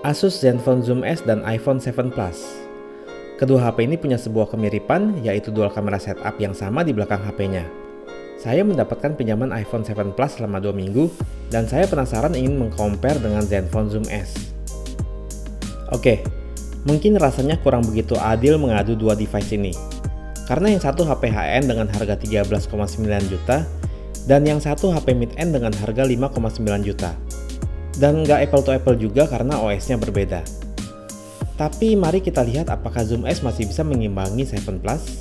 Asus Zenfone Zoom S dan iPhone 7 Plus. Kedua HP ini punya sebuah kemiripan, yaitu dual kamera setup yang sama di belakang HP-nya. Saya mendapatkan pinjaman iPhone 7 Plus selama 2 minggu, dan saya penasaran ingin mengcompare dengan Zenfone Zoom S. Oke, mungkin rasanya kurang begitu adil mengadu dua device ini. Karena yang satu HP high-end dengan harga 13,9 juta, dan yang satu HP mid-end dengan harga 5,9 juta. Dan nggak apple to apple juga karena OS-nya berbeda. Tapi mari kita lihat apakah Zoom S masih bisa mengimbangi 7 Plus.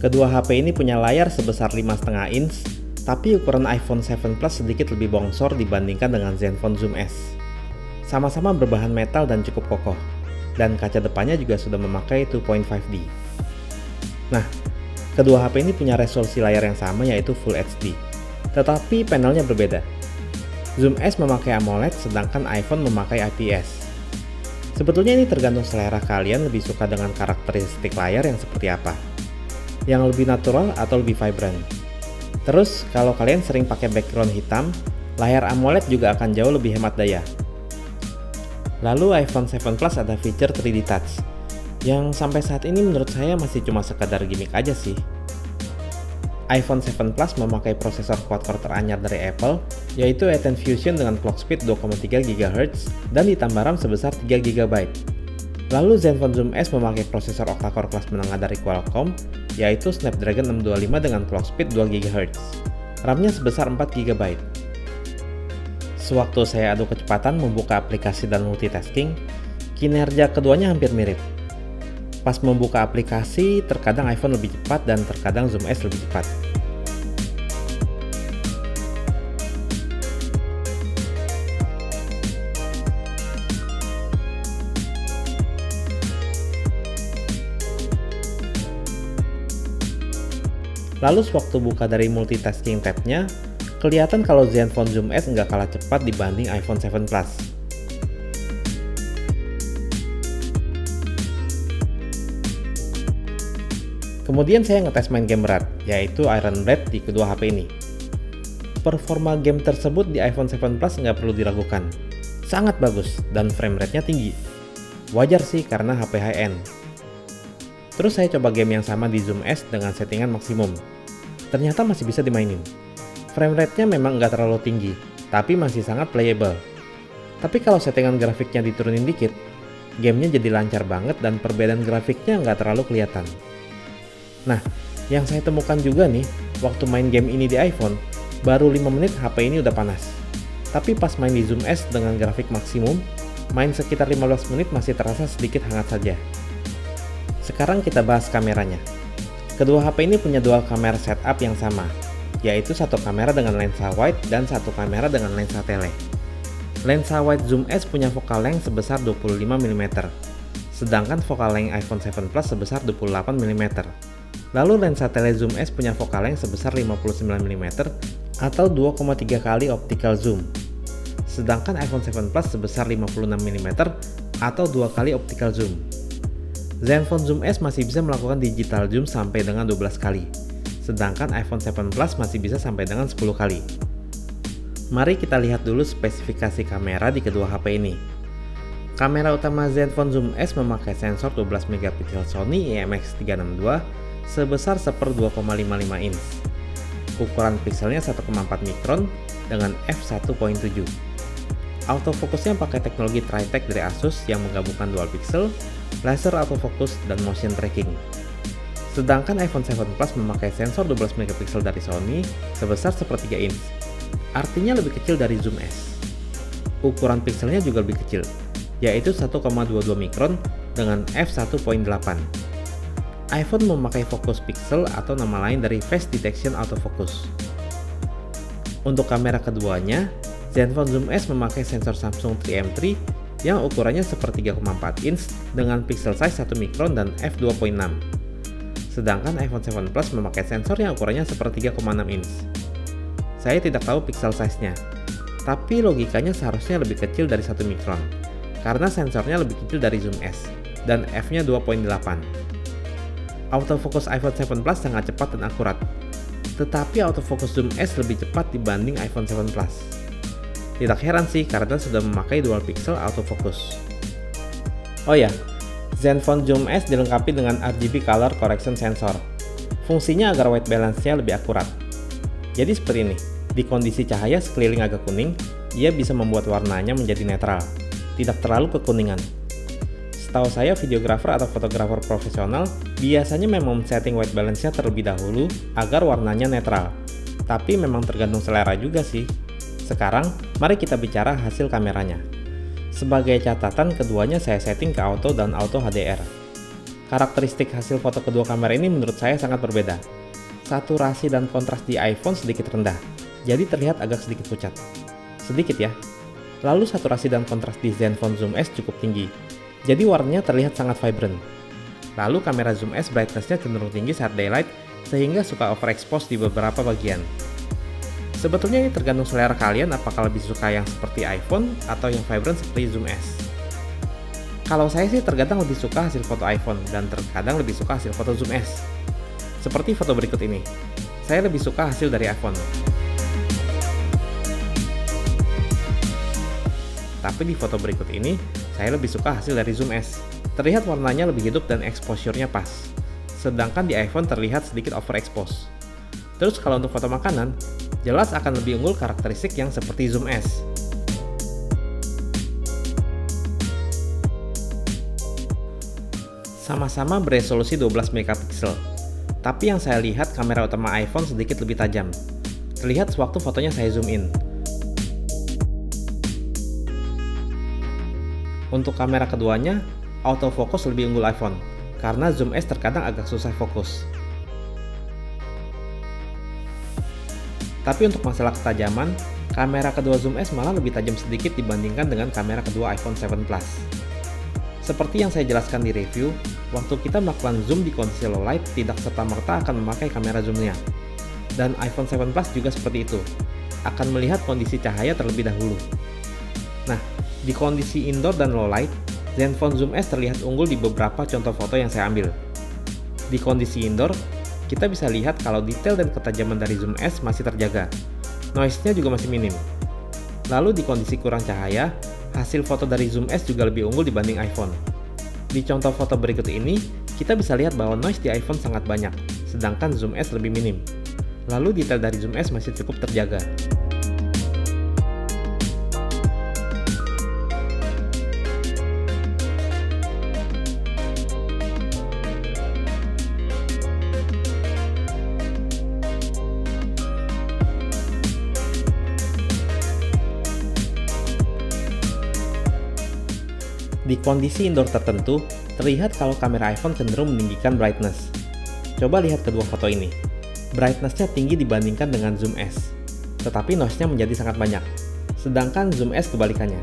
Kedua HP ini punya layar sebesar 5,5 inch, tapi ukuran iPhone 7 Plus sedikit lebih bongsor dibandingkan dengan Zenfone Zoom S. Sama-sama berbahan metal dan cukup kokoh, dan kaca depannya juga sudah memakai 2.5D. Nah, kedua HP ini punya resolusi layar yang sama yaitu Full HD. Tetapi panelnya berbeda. Zoom S memakai AMOLED sedangkan iPhone memakai IPS. Sebetulnya ini tergantung selera kalian lebih suka dengan karakteristik layar yang seperti apa. Yang lebih natural atau lebih vibrant. Terus kalau kalian sering pakai background hitam, layar AMOLED juga akan jauh lebih hemat daya. Lalu iPhone 7 Plus ada fitur 3D Touch, yang sampai saat ini menurut saya masih cuma sekadar gimmick aja sih. iPhone 7 Plus memakai prosesor quad-core teranyar dari Apple, yaitu A10 Fusion dengan clock speed 2,3 GHz dan ditambah RAM sebesar 3 GB. Lalu Zenfone Zoom S memakai prosesor octa-core kelas menengah dari Qualcomm, yaitu Snapdragon 625 dengan clock speed 2 GHz. RAM-nya sebesar 4 GB. Sewaktu saya adu kecepatan membuka aplikasi dan multitasking, kinerja keduanya hampir mirip. Pas membuka aplikasi, terkadang iPhone lebih cepat dan terkadang Zoom S lebih cepat. Lalu sewaktu buka dari multitasking tab-nya, kelihatan kalau Zenfone Zoom S nggak kalah cepat dibanding iPhone 7 Plus. Kemudian saya ngetes main game berat, yaitu Iron Blade di kedua HP ini. Performa game tersebut di iPhone 7 Plus nggak perlu diragukan. Sangat bagus dan frame rate-nya tinggi. Wajar sih karena HP high-end. Terus saya coba game yang sama di Zoom S dengan settingan maksimum. Ternyata masih bisa dimainin. Frame rate-nya memang nggak terlalu tinggi, tapi masih sangat playable. Tapi kalau settingan grafiknya diturunin dikit, gamenya jadi lancar banget dan perbedaan grafiknya nggak terlalu kelihatan. Nah, yang saya temukan juga nih, waktu main game ini di iPhone, baru 5 menit HP ini udah panas. Tapi pas main di Zoom S dengan grafik maksimum, main sekitar 15 menit masih terasa sedikit hangat saja. Sekarang kita bahas kameranya. Kedua HP ini punya dual kamera setup yang sama, yaitu satu kamera dengan lensa wide dan satu kamera dengan lensa tele. Lensa wide Zoom S punya focal length sebesar 25 mm, sedangkan focal length iPhone 7 Plus sebesar 28 mm. Lalu lensa tele Zoom S punya focal length sebesar 59 mm atau 2,3 kali optical zoom. Sedangkan iPhone 7 Plus sebesar 56 mm atau 2 kali optical zoom. Zenfone Zoom S masih bisa melakukan digital zoom sampai dengan 12 kali. Sedangkan iPhone 7 Plus masih bisa sampai dengan 10 kali. Mari kita lihat dulu spesifikasi kamera di kedua HP ini. Kamera utama Zenfone Zoom S memakai sensor 12 MP Sony IMX362 sebesar 1/2,55 inch. Ukuran pixelnya 1,4 mikron dengan f1.7. Autofokusnya pakai teknologi Tritech dari Asus yang menggabungkan dual pixel, laser autofocus, dan motion tracking. Sedangkan iPhone 7 Plus memakai sensor 12 MP dari Sony sebesar 1/3 inch. Artinya lebih kecil dari Zoom S. Ukuran pixelnya juga lebih kecil, yaitu 1,22 mikron dengan f1.8. iPhone memakai fokus pixel atau nama lain dari Face Detection Autofocus. Untuk kamera keduanya, Zenfone Zoom S memakai sensor Samsung 3M3 yang ukurannya 1/3,4 inch dengan pixel size 1 mikron dan f2.6. Sedangkan iPhone 7 Plus memakai sensor yang ukurannya 1/3,6 inch. Saya tidak tahu pixel size-nya, tapi logikanya seharusnya lebih kecil dari 1 mikron, karena sensornya lebih kecil dari Zoom S, dan f-nya 2.8. Autofocus iPhone 7 Plus sangat cepat dan akurat, tetapi autofocus Zoom S lebih cepat dibanding iPhone 7 Plus. Tidak heran sih karena sudah memakai dual pixel autofocus. Oh ya, Zenfone Zoom S dilengkapi dengan RGB Color Correction Sensor. Fungsinya agar white balance-nya lebih akurat. Jadi seperti ini, di kondisi cahaya sekeliling agak kuning, ia bisa membuat warnanya menjadi netral, tidak terlalu kekuningan. Setahu saya videografer atau fotografer profesional biasanya memang setting white balance-nya terlebih dahulu agar warnanya netral. Tapi memang tergantung selera juga sih. Sekarang, mari kita bicara hasil kameranya. Sebagai catatan, keduanya saya setting ke auto dan auto HDR. Karakteristik hasil foto kedua kamera ini menurut saya sangat berbeda. Saturasi dan kontras di iPhone sedikit rendah, jadi terlihat agak sedikit pucat. Sedikit ya. Lalu saturasi dan kontras di Zenfone Zoom S cukup tinggi, jadi warnanya terlihat sangat vibrant. Lalu kamera Zoom S brightness-nya cenderung tinggi saat daylight, sehingga suka overexpose di beberapa bagian. Sebetulnya ini tergantung selera kalian apakah lebih suka yang seperti iPhone atau yang vibrant seperti Zoom S. Kalau saya sih terkadang lebih suka hasil foto iPhone dan terkadang lebih suka hasil foto Zoom S. Seperti foto berikut ini, saya lebih suka hasil dari iPhone. Tapi di foto berikut ini, saya lebih suka hasil dari Zoom S. Terlihat warnanya lebih hidup dan exposure-nya pas. Sedangkan di iPhone terlihat sedikit overexpose. Terus kalau untuk foto makanan, jelas akan lebih unggul karakteristik yang seperti Zoom S. Sama-sama beresolusi 12 megapiksel. Tapi yang saya lihat kamera utama iPhone sedikit lebih tajam. Terlihat sewaktu fotonya saya zoom in. Untuk kamera keduanya, autofocus lebih unggul iPhone, karena Zoom S terkadang agak susah fokus. Tapi untuk masalah ketajaman, kamera kedua Zoom S malah lebih tajam sedikit dibandingkan dengan kamera kedua iPhone 7 Plus. Seperti yang saya jelaskan di review, waktu kita melakukan zoom di kondisi low light tidak serta-merta akan memakai kamera zoomnya. Dan iPhone 7 Plus juga seperti itu, akan melihat kondisi cahaya terlebih dahulu. Nah, di kondisi indoor dan low light, Zenfone Zoom S terlihat unggul di beberapa contoh foto yang saya ambil. Di kondisi indoor, kita bisa lihat kalau detail dan ketajaman dari Zoom S masih terjaga. Noise-nya juga masih minim. Lalu di kondisi kurang cahaya, hasil foto dari Zoom S juga lebih unggul dibanding iPhone. Di contoh foto berikut ini, kita bisa lihat bahwa noise di iPhone sangat banyak, sedangkan Zoom S lebih minim. Lalu detail dari Zoom S masih cukup terjaga. Di kondisi indoor tertentu, terlihat kalau kamera iPhone cenderung meninggikan brightness. Coba lihat kedua foto ini. Brightness-nya tinggi dibandingkan dengan Zoom S, tetapi noise-nya menjadi sangat banyak. Sedangkan Zoom S kebalikannya.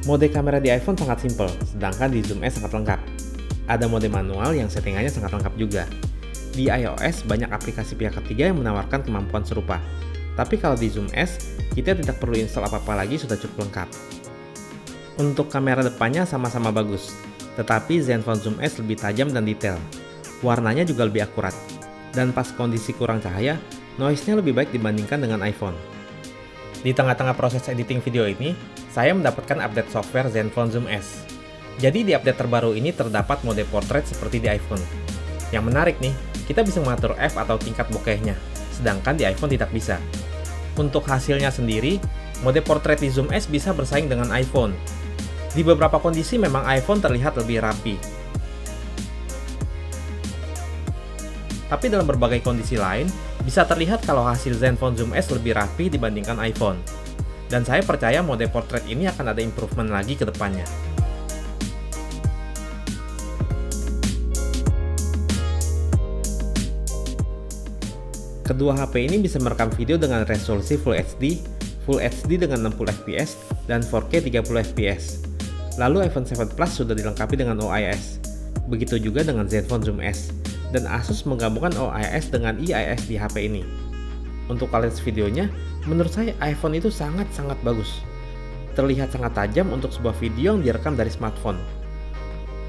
Mode kamera di iPhone sangat simpel, sedangkan di Zoom S sangat lengkap. Ada mode manual yang settingannya sangat lengkap juga. Di iOS banyak aplikasi pihak ketiga yang menawarkan kemampuan serupa. Tapi kalau di Zoom S, kita tidak perlu install apa-apa lagi, sudah cukup lengkap. Untuk kamera depannya sama-sama bagus, tetapi Zenfone Zoom S lebih tajam dan detail. Warnanya juga lebih akurat. Dan pas kondisi kurang cahaya, noise-nya lebih baik dibandingkan dengan iPhone. Di tengah-tengah proses editing video ini, saya mendapatkan update software Zenfone Zoom S. Jadi di update terbaru ini terdapat mode portrait seperti di iPhone. Yang menarik nih, kita bisa mengatur f atau tingkat bokehnya, sedangkan di iPhone tidak bisa. Untuk hasilnya sendiri, mode portrait di Zoom S bisa bersaing dengan iPhone. Di beberapa kondisi memang iPhone terlihat lebih rapi. Tapi dalam berbagai kondisi lain, bisa terlihat kalau hasil Zenfone Zoom S lebih rapi dibandingkan iPhone. Dan saya percaya mode portrait ini akan ada improvement lagi ke depannya. Kedua HP ini bisa merekam video dengan resolusi Full HD dengan 60 fps, dan 4K 30 fps. Lalu iPhone 7 Plus sudah dilengkapi dengan OIS. Begitu juga dengan Zenfone Zoom S, dan Asus menggabungkan OIS dengan EIS di HP ini. Untuk kualitas videonya, menurut saya iPhone itu sangat-sangat bagus. Terlihat sangat tajam untuk sebuah video yang direkam dari smartphone.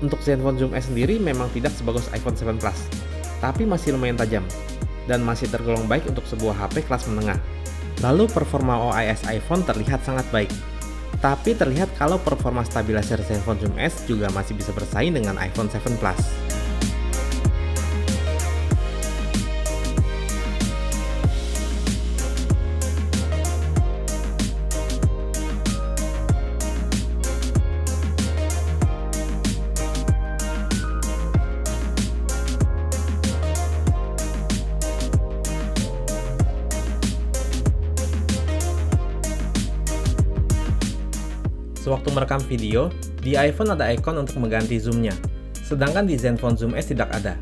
Untuk Zenfone Zoom S sendiri memang tidak sebagus iPhone 7 Plus, tapi masih lumayan tajam, dan masih tergolong baik untuk sebuah HP kelas menengah. Lalu performa OIS iPhone terlihat sangat baik, tapi terlihat kalau performa stabilizer Zenfone Zoom S juga masih bisa bersaing dengan iPhone 7 Plus. Sewaktu merekam video, di iPhone ada ikon untuk mengganti zoom-nya, sedangkan di Zenfone Zoom S tidak ada.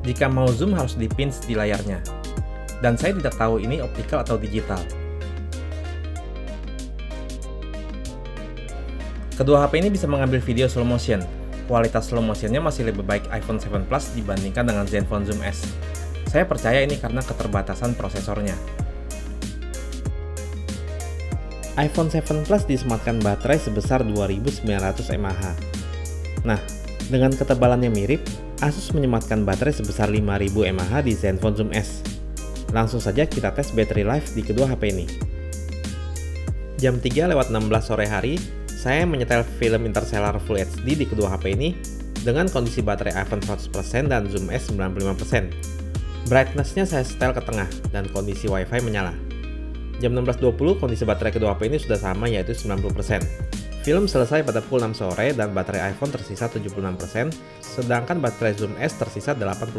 Jika mau zoom harus dipinch di layarnya. Dan saya tidak tahu ini optikal atau digital. Kedua HP ini bisa mengambil video slow motion. Kualitas slow motion-nya masih lebih baik iPhone 7 Plus dibandingkan dengan Zenfone Zoom S. Saya percaya ini karena keterbatasan prosesornya. iPhone 7 Plus disematkan baterai sebesar 2900 mAh. Nah, dengan ketebalannya mirip, Asus menyematkan baterai sebesar 5000 mAh di Zenfone Zoom S. Langsung saja kita tes battery life di kedua HP ini. Jam 3:16 sore hari, saya menyetel film Interstellar Full HD di kedua HP ini dengan kondisi baterai iPhone 100% dan Zoom S 95%. Brightness-nya saya setel ke tengah dan kondisi WiFi menyala. Jam 16.20 kondisi baterai kedua HP ini sudah sama, yaitu 90%. Film selesai pada pukul 6 sore dan baterai iPhone tersisa 76%, sedangkan baterai Zoom S tersisa 81%.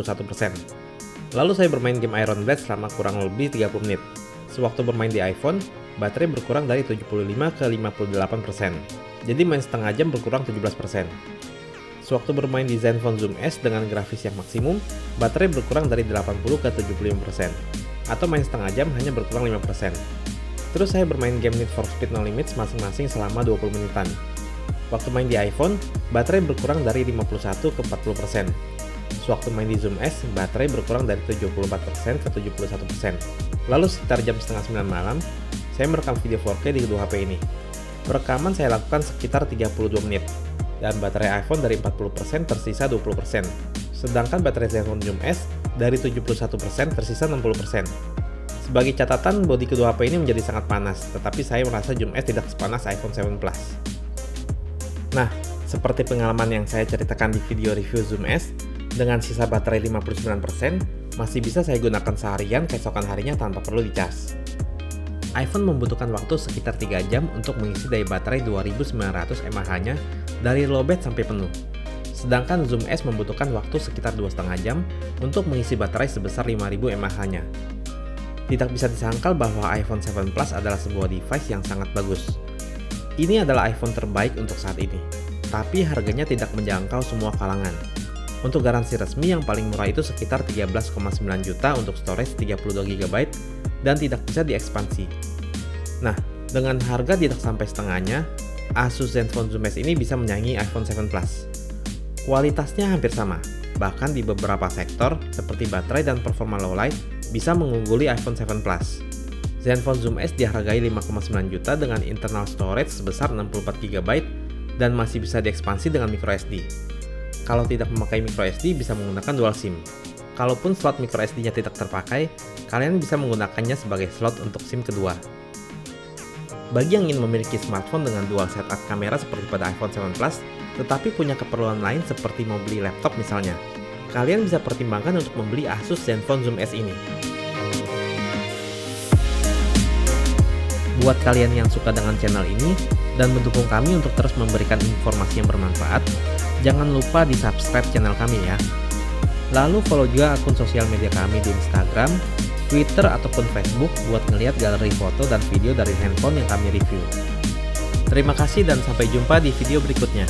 Lalu saya bermain game Iron Blade selama kurang lebih 30 menit. Sewaktu bermain di iPhone, baterai berkurang dari 75 ke 58%. Jadi main setengah jam berkurang 17%. Sewaktu bermain di Zenfone Zoom S dengan grafis yang maksimum, baterai berkurang dari 80 ke 75%. Atau main setengah jam hanya berkurang 5%. Terus saya bermain game Need for Speed No Limits masing-masing selama 20 menitan. Waktu main di iPhone, baterai berkurang dari 51 ke 40%. Sewaktu main di Zoom S, baterai berkurang dari 74% ke 71%. Lalu sekitar jam setengah 9 malam, saya merekam video 4K di kedua HP ini. Perekaman saya lakukan sekitar 32 menit, dan baterai iPhone dari 40% tersisa 20%. Sedangkan baterai Zenfone Zoom S dari 71% tersisa 60%. Sebagai catatan, bodi kedua HP ini menjadi sangat panas, tetapi saya merasa Zoom S tidak sepanas iPhone 7 Plus. Nah, seperti pengalaman yang saya ceritakan di video review Zoom S, dengan sisa baterai 59%, masih bisa saya gunakan seharian keesokan harinya tanpa perlu dicas. iPhone membutuhkan waktu sekitar 3 jam untuk mengisi daya baterai 2900 mAh-nya dari lowbat sampai penuh. Sedangkan Zoom S membutuhkan waktu sekitar 2,5 jam untuk mengisi baterai sebesar 5000 mAh-nya. Tidak bisa disangkal bahwa iPhone 7 Plus adalah sebuah device yang sangat bagus. Ini adalah iPhone terbaik untuk saat ini, tapi harganya tidak menjangkau semua kalangan. Untuk garansi resmi yang paling murah itu sekitar 13,9 juta untuk storage 32 GB dan tidak bisa diekspansi. Nah, dengan harga tidak sampai setengahnya, Asus Zenfone Zoom S ini bisa menyaingi iPhone 7 Plus. Kualitasnya hampir sama, bahkan di beberapa sektor seperti baterai dan performa low light bisa mengungguli iPhone 7 Plus. Zenfone Zoom S dihargai 5,9 juta dengan internal storage sebesar 64 GB dan masih bisa diekspansi dengan microSD. Kalau tidak memakai microSD bisa menggunakan dual SIM. Kalaupun slot microSD-nya tidak terpakai, kalian bisa menggunakannya sebagai slot untuk SIM kedua. Bagi yang ingin memiliki smartphone dengan dual setup kamera seperti pada iPhone 7 Plus, tetapi punya keperluan lain seperti mau beli laptop misalnya, kalian bisa pertimbangkan untuk membeli Asus Zenfone Zoom S ini. Buat kalian yang suka dengan channel ini dan mendukung kami untuk terus memberikan informasi yang bermanfaat, jangan lupa di subscribe channel kami ya. Lalu follow juga akun sosial media kami di Instagram, Twitter ataupun Facebook buat ngelihat galeri foto dan video dari handphone yang kami review. Terima kasih dan sampai jumpa di video berikutnya.